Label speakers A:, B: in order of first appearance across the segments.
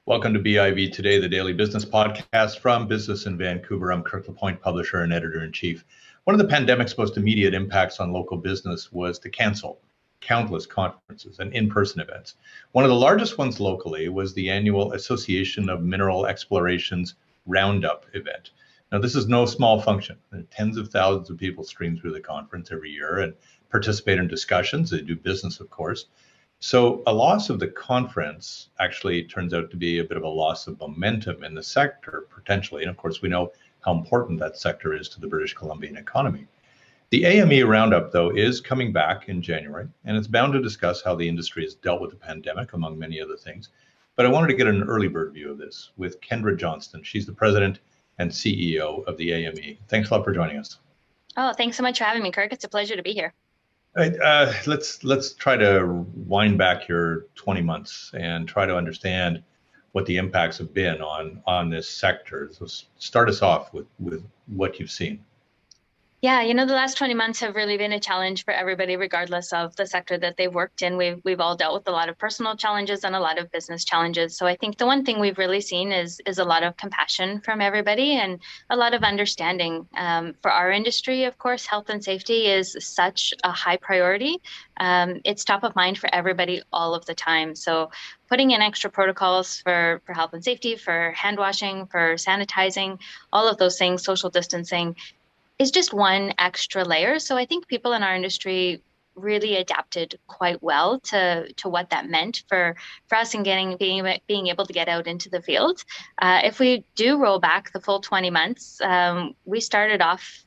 A: Welcome to BIV Today, the daily business podcast from Business in Vancouver. I'm Kirk LaPointe, publisher and editor-in-chief. One of the pandemic's most immediate impacts on local business was to cancel countless conferences and in-person events. One of the largest ones locally was the annual Association of Mineral Exploration's Roundup event. Now, this is no small function. Tens of thousands of people stream through the conference every year and participate in discussions. They do business, of course. So a loss of the conference actually turns out to be a bit of a loss of momentum in the sector, potentially. And of course, we know how important that sector is to the British Columbian economy. The AME Roundup, though, is coming back in January, and it's bound to discuss how the industry has dealt with the pandemic, among many other things. But I wanted to get an early bird view of this with Kendra Johnston. She's the president and CEO of the AME. Thanks a lot for joining us.
B: Oh, thanks so much for having me, Kirk. It's a pleasure to be here.
A: Let's try to wind back your 20 months and try to understand what the impacts have been on this sector. So start us off with what you've seen.
B: Yeah, the last 20 months have really been a challenge for everybody, regardless of the sector that they've worked in. We've all dealt with a lot of personal challenges and a lot of business challenges. So I think the one thing we've really seen is a lot of compassion from everybody and a lot of understanding. For our industry, of course, health and safety is such a high priority. It's top of mind for everybody all of the time. So putting in extra protocols for health and safety, for hand washing, for sanitizing, all of those things, social distancing, is just one extra layer. So I think people in our industry really adapted quite well to what that meant for us and being able to get out into the field. If we do roll back the full 20 months, we started off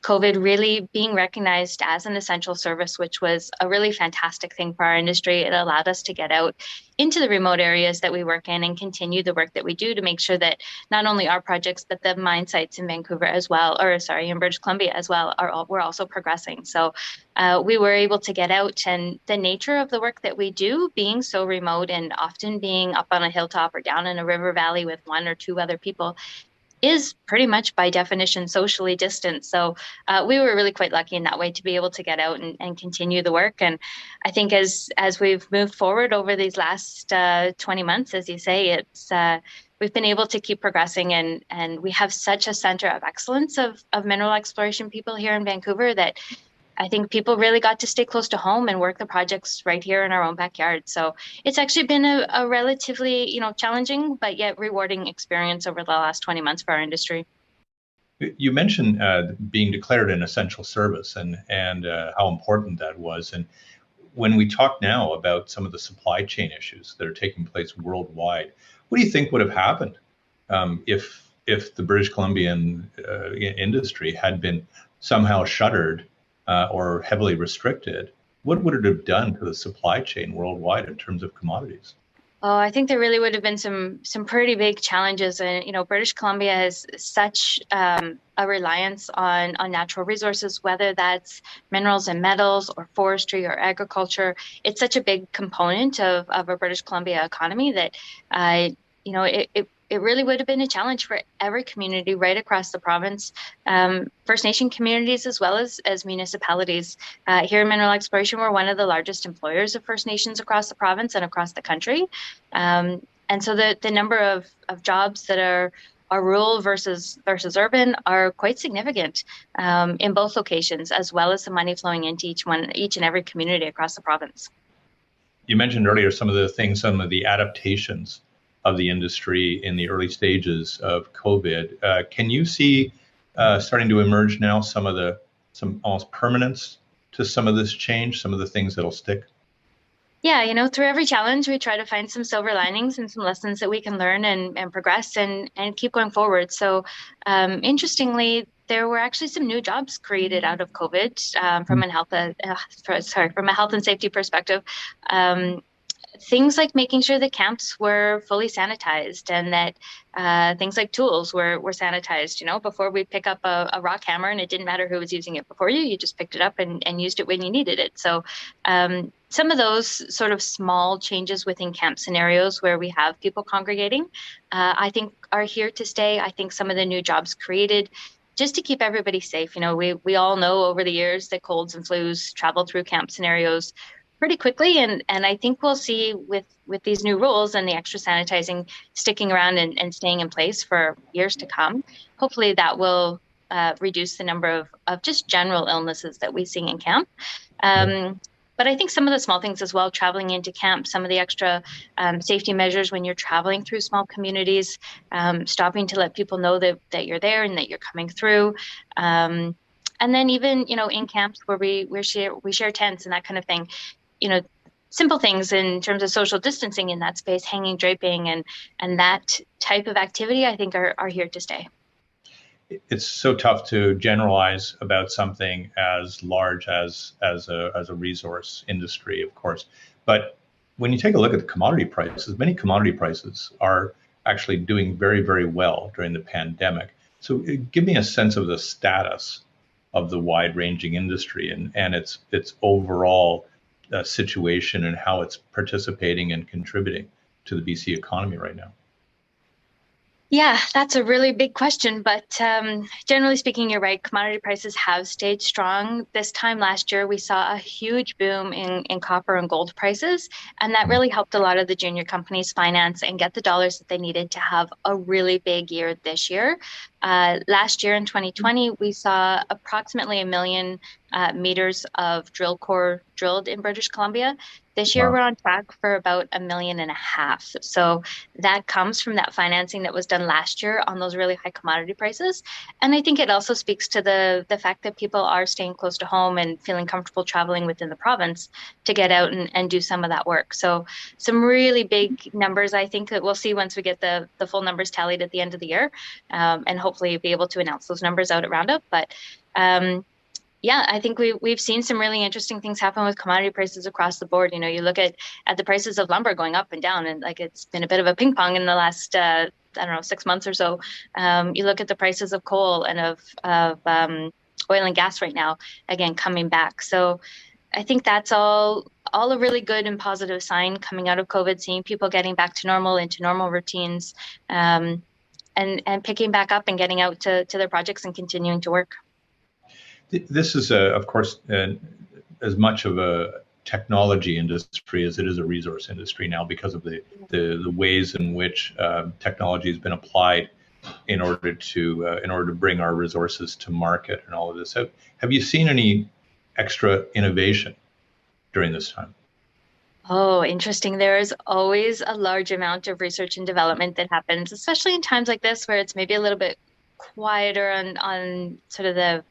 B: COVID really being recognized as an essential service, which was a really fantastic thing for our industry. It allowed us to get out into the remote areas that we work in and continue the work that we do to make sure that not only our projects, but the mine sites in Vancouver as well, in British Columbia as well, we're also progressing. So we were able to get out, and the nature of the work that we do being so remote and often being up on a hilltop or down in a river valley with one or two other people is pretty much by definition socially distant. So we were really quite lucky in that way to be able to get out and continue the work. And I think as we've moved forward over these last 20 months, as you say, we've been able to keep progressing, and we have such a center of excellence of mineral exploration people here in Vancouver that I think people really got to stay close to home and work the projects right here in our own backyard. So it's actually been a relatively, challenging but yet rewarding experience over the last 20 months for our industry.
A: You mentioned being declared an essential service and how important that was. And when we talk now about some of the supply chain issues that are taking place worldwide, what do you think would have happened if the British Columbian industry had been somehow shuttered or heavily restricted? What would it have done to the supply chain worldwide in terms of commodities?
B: Oh, I think there really would have been some pretty big challenges. And, British Columbia has such a reliance on natural resources, whether that's minerals and metals or forestry or agriculture. It's such a big component of a British Columbia economy that, it really would have been a challenge for every community right across the province, First Nation communities as well as municipalities. Here in mineral exploration, we're one of the largest employers of First Nations across the province and across the country. And so the number of jobs that are rural versus urban are quite significant in both locations, as well as the money flowing into each and every community across the province.
A: You mentioned earlier some of the adaptations of the industry in the early stages of COVID. Can you see starting to emerge now some almost permanence to some of this change, some of the things that'll stick?
B: Yeah, through every challenge, we try to find some silver linings and some lessons that we can learn and progress and keep going forward. So interestingly, there were actually some new jobs created out of COVID from a health and safety perspective. Things like making sure the camps were fully sanitized and that things like tools were sanitized. Before we'd pick up a rock hammer and it didn't matter who was using it before you just picked it up and used it when you needed it. So some of those sort of small changes within camp scenarios where we have people congregating, I think are here to stay. I think some of the new jobs created just to keep everybody safe. We all know over the years that colds and flus travel through camp scenarios pretty quickly. And I think we'll see with these new rules and the extra sanitizing sticking around and staying in place for years to come, hopefully that will reduce the number of just general illnesses that we see in camp. But I think some of the small things as well, traveling into camp, some of the extra safety measures when you're traveling through small communities, stopping to let people know that you're there and that you're coming through. And then even, in camps where we share tents and that kind of thing, simple things in terms of social distancing in that space, hanging, draping, and that type of activity, I think are here to stay.
A: It's so tough to generalize about something as large as a resource industry, of course. But when you take a look at the commodity prices, many commodity prices are actually doing very, very well during the pandemic. So give me a sense of the status of the wide-ranging industry and its overall situation and how it's participating and contributing to the BC economy right now.
B: Yeah, that's a really big question, but generally speaking, you're right. Commodity prices have stayed strong. This time last year, we saw a huge boom in copper and gold prices, and that really helped a lot of the junior companies finance and get the dollars that they needed to have a really big year this year. Last year in 2020, we saw approximately 1 million meters of drill core drilled in British Columbia. This year, we're on track for about 1.5 million. So that comes from that financing that was done last year on those really high commodity prices. And I think it also speaks to the fact that people are staying close to home and feeling comfortable traveling within the province to get out and do some of that work. So some really big numbers, I think, that we'll see once we get the full numbers tallied at the end of the year, and hopefully be able to announce those numbers out at Roundup. But yeah, I think we've seen some really interesting things happen with commodity prices across the board. You look at the prices of lumber going up and down, and like it's been a bit of a ping pong in the last 6 months or so. You look at the prices of coal and of oil and gas right now, again coming back. So I think that's all a really good and positive sign coming out of COVID, seeing people getting back to normal, into normal routines, and picking back up and getting out to their projects and continuing to work.
A: This is, of course, as much of a technology industry as it is a resource industry now, because of the ways in which technology has been applied in order to bring our resources to market and all of this. Have you seen any extra innovation during this time?
B: Oh, interesting. There is always a large amount of research and development that happens, especially in times like this where it's maybe a little bit quieter on sort of the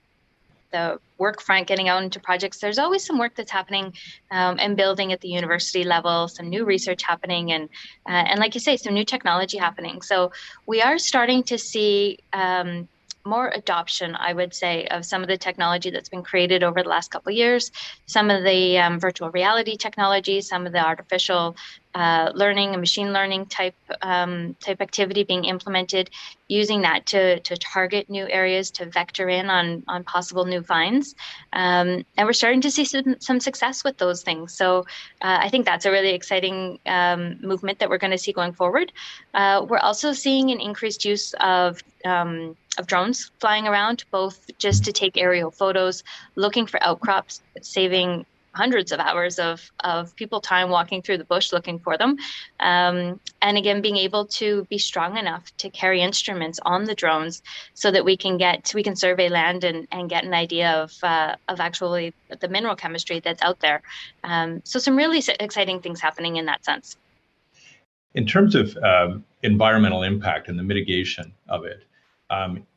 B: work front, getting out into projects. There's always some work that's happening and building at the university level, some new research happening, and like you say, some new technology happening. So we are starting to see more adoption, I would say, of some of the technology that's been created over the last couple of years, some of the virtual reality technology, some of the artificial learning and machine learning type activity being implemented, using that to target new areas, to vector in on possible new finds. And we're starting to see some success with those things. So I think that's a really exciting movement that we're going to see going forward. We're also seeing an increased use of drones flying around, both just to take aerial photos, looking for outcrops, saving hundreds of hours of people time walking through the bush looking for them. And again, being able to be strong enough to carry instruments on the drones so that we can survey land and get an idea of actually the mineral chemistry that's out there. So some really exciting things happening in that sense.
A: In terms of environmental impact and the mitigation of it,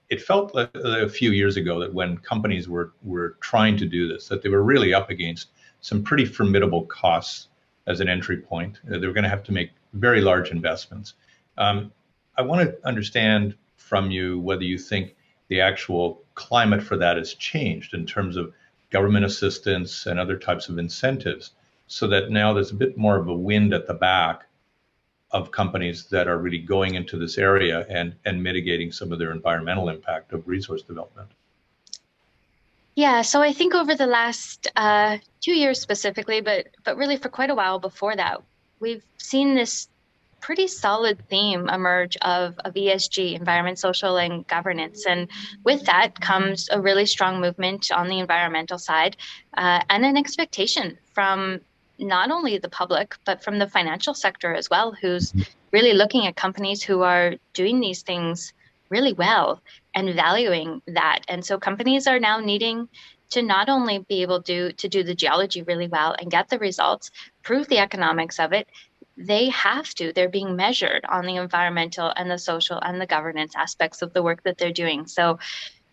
A: it felt like a few years ago that when companies were trying to do this, that they were really up against some pretty formidable costs as an entry point. They were going to have to make very large investments. I want to understand from you whether you think the actual climate for that has changed in terms of government assistance and other types of incentives, so that now there's a bit more of a wind at the back of companies that are really going into this area and mitigating some of their environmental impact of resource development.
B: Yeah, so I think over the last 2 years specifically, but really for quite a while before that, we've seen this pretty solid theme emerge of ESG, environment, social, and governance. And with that comes a really strong movement on the environmental side, and an expectation from not only the public, but from the financial sector as well, who's really looking at companies who are doing these things really well and valuing that. And so companies are now needing to not only be able to do the geology really well and get the results, prove the economics of it, they're being measured on the environmental and the social and the governance aspects of the work that they're doing. So,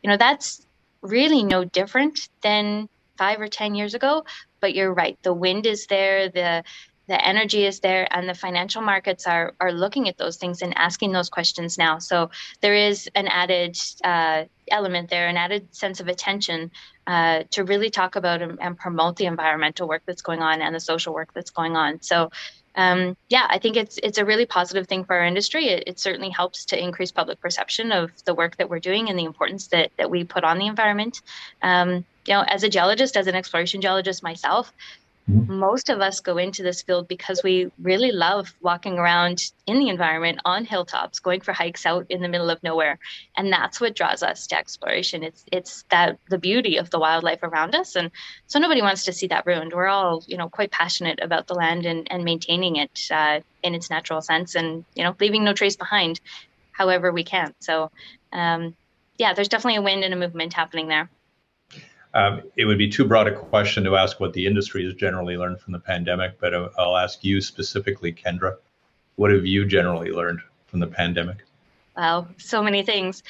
B: that's really no different than 5 or 10 years ago, but you're right. The wind is there, the energy is there, and the financial markets are looking at those things and asking those questions now. So there is an added element there, an added sense of attention to really talk about and promote the environmental work that's going on and the social work that's going on. So I think it's a really positive thing for our industry. It certainly helps to increase public perception of the work that we're doing and the importance that we put on the environment. As a geologist, as an exploration geologist myself, most of us go into this field because we really love walking around in the environment on hilltops, going for hikes out in the middle of nowhere. And that's what draws us to exploration. It's that the beauty of the wildlife around us. And so nobody wants to see that ruined. We're all, quite passionate about the land and maintaining it in its natural sense and, leaving no trace behind however we can. So, there's definitely a wind and a movement happening there.
A: It would be too broad a question to ask what the industry has generally learned from the pandemic, but I'll ask you specifically, Kendra. What have you generally learned from the pandemic?
B: Wow, so many things.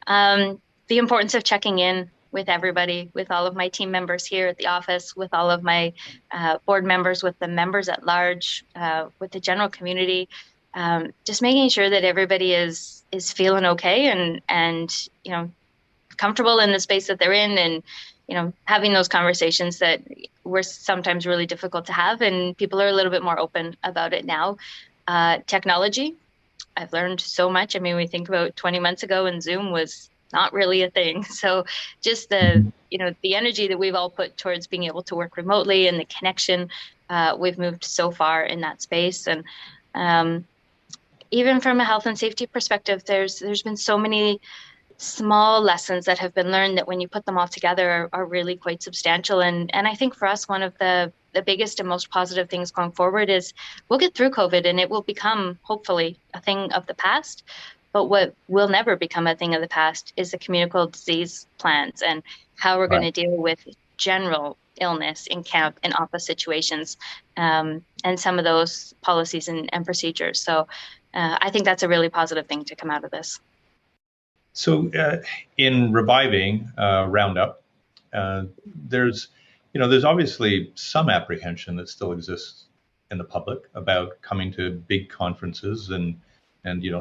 B: The importance of checking in with everybody, with all of my team members here at the office, with all of my board members, with the members at large, with the general community, just making sure that everybody is feeling okay and comfortable in the space that they're in, and having those conversations that were sometimes really difficult to have, and people are a little bit more open about it now. Technology, I've learned so much. I mean, we think about 20 months ago and Zoom was not really a thing. So just the energy that we've all put towards being able to work remotely and the connection, we've moved so far in that space. And even from a health and safety perspective, there's been so many small lessons that have been learned that when you put them all together are really quite substantial. And I think for us, one of the biggest and most positive things going forward is we'll get through COVID and it will become hopefully a thing of the past. But what will never become a thing of the past is the communicable disease plans and how we're going to deal with general illness in camp and office situations, and some of those policies and procedures. So I think that's a really positive thing to come out of this.
A: So in reviving Roundup, there's obviously some apprehension that still exists in the public about coming to big conferences and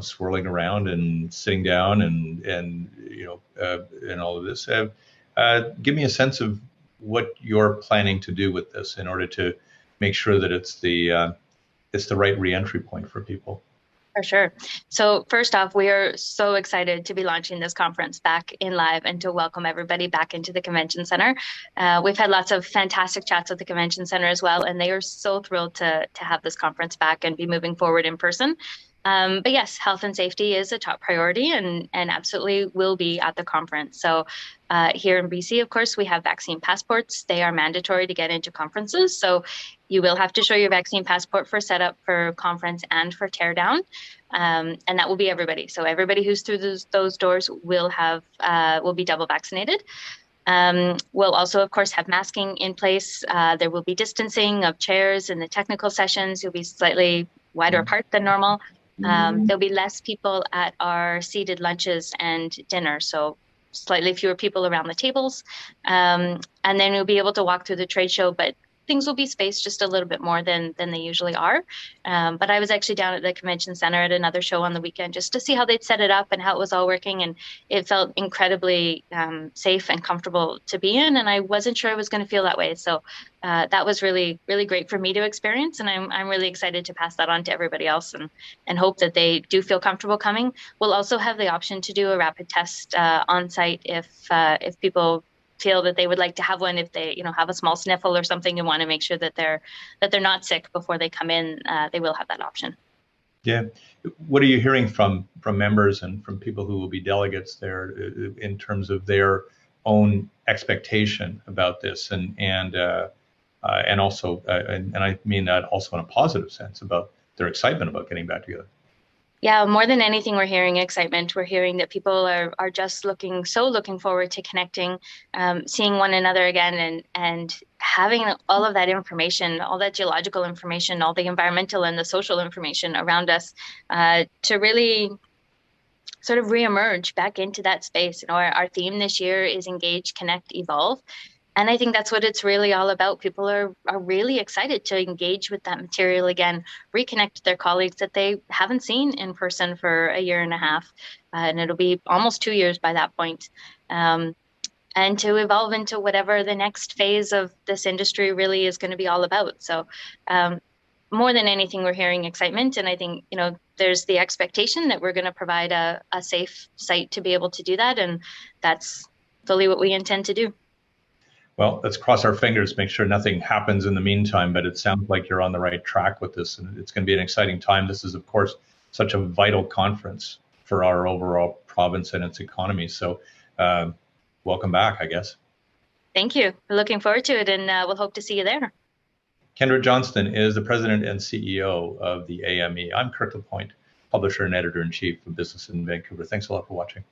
A: swirling around and sitting down and all of this. Give me a sense of what you're planning to do with this in order to make sure that it's the right re-entry point for people.
B: For sure. So first off, we are so excited to be launching this conference back in live and to welcome everybody back into the Convention Center. We've had lots of fantastic chats at the Convention Center as well, and they are so thrilled to have this conference back and be moving forward in person. But yes, health and safety is a top priority and absolutely will be at the conference. So here in BC, of course, we have vaccine passports. They are mandatory to get into conferences. So you will have to show your vaccine passport for setup for conference and for teardown. And that will be everybody. So everybody who's through those doors will be double vaccinated. We'll also, of course, have masking in place. There will be distancing of chairs in the technical sessions. You'll be slightly wider apart than normal. There'll be less people at our seated lunches and dinner, so slightly fewer people around the tables. And then we'll be able to walk through the trade show, but things will be spaced just a little bit more than they usually are. But I was actually down at the Convention Center at another show on the weekend just to see how they'd set it up and how it was all working. And it felt incredibly safe and comfortable to be in. And I wasn't sure I was going to feel that way. So that was really, really great for me to experience. And I'm really excited to pass that on to everybody else and hope that they do feel comfortable coming. We'll also have the option to do a rapid test on site if people feel that they would like to have one, if they have a small sniffle or something and want to make sure that they're not sick before they come in, they will have that option.
A: Yeah. What are you hearing from members and from people who will be delegates there in terms of their own expectation about this and and also, and I mean that also in a positive sense, about their excitement about getting back together.
B: Yeah, more than anything, we're hearing excitement. We're hearing that people are just looking forward to connecting, seeing one another again, and having all of that information, all that geological information, all the environmental and the social information around us, to really sort of reemerge back into that space. You know, our theme this year is engage, connect, evolve. And I think that's what it's really all about. People are really excited to engage with that material again, reconnect with their colleagues that they haven't seen in person for a year and a half. And it'll be almost 2 years by that point. And to evolve into whatever the next phase of this industry really is going to be all about. So more than anything, we're hearing excitement. And I think, you know, there's the expectation that we're going to provide a safe site to be able to do that. And that's fully what we intend to do.
A: Well, let's cross our fingers, make sure nothing happens in the meantime, but it sounds like you're on the right track with this, and it's going to be an exciting time. This is, of course, such a vital conference for our overall province and its economy. So welcome back, I guess.
B: Thank you. We're looking forward to it, and we'll hope to see you there.
A: Kendra Johnston is the president and CEO of the AME. I'm Kirk LaPointe, publisher and editor-in-chief of Business in Vancouver. Thanks a lot for watching.